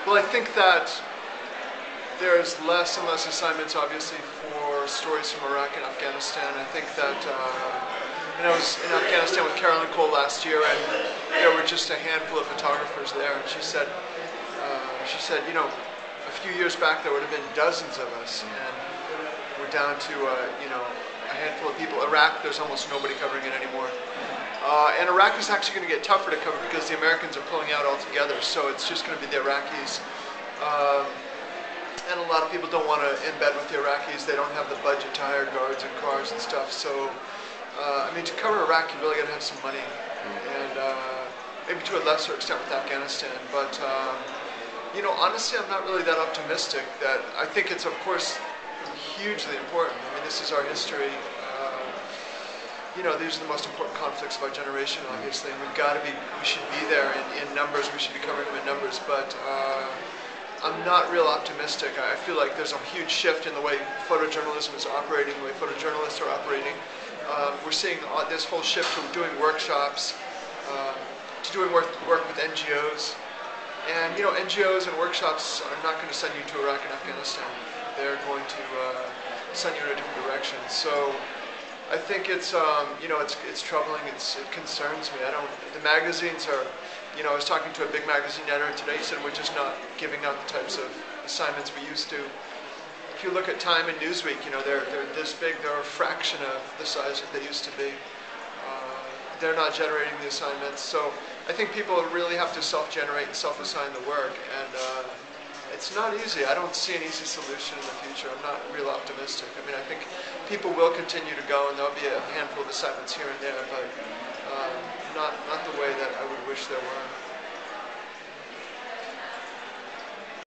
Well, I think that there's less and less assignments, obviously, for stories from Iraq and Afghanistan. I think that I was in Afghanistan with Carolyn Cole last year, and there were just a handful of photographers there. And she said, you know, a few years back there would have been dozens of us, and we're down to a handful of people. Iraq, there's almost nobody covering it anymore. And Iraq is actually going to get tougher to cover because the Americans are pulling out altogether. So it's just going to be the Iraqis. And a lot of people don't want to embed with the Iraqis. They don't have the budget to hire guards and cars and stuff. So, I mean, to cover Iraq, you really got to have some money. And maybe to a lesser extent with Afghanistan. But, you know, honestly, I'm not really that optimistic. That I think it's, of course, hugely important. I mean, this is our history. You know, these are the most important conflicts of our generation, obviously, and we should be there in numbers, we should be covering them in numbers, but I'm not real optimistic. I feel like there's a huge shift in the way photojournalism is operating, the way photojournalists are operating. We're seeing this whole shift to doing workshops, to doing work with NGOs, and, you know, NGOs and workshops are not going to send you to Iraq and Afghanistan. They're going to send you in a different direction. So I think it's you know, it's troubling. It concerns me. The magazines are, you know, I was talking to a big magazine editor today. He said we're just not giving out the types of assignments we used to. If you look at Time and Newsweek, you know, they're this big. They're a fraction of the size that they used to be. They're not generating the assignments. So I think people really have to self-generate and self-assign the work, and it's not easy. I don't see an easy solution in the future. I'm not real optimistic. I mean, I think people will continue to go, and there'll be a handful of assignments here and there, but not the way that I would wish there were.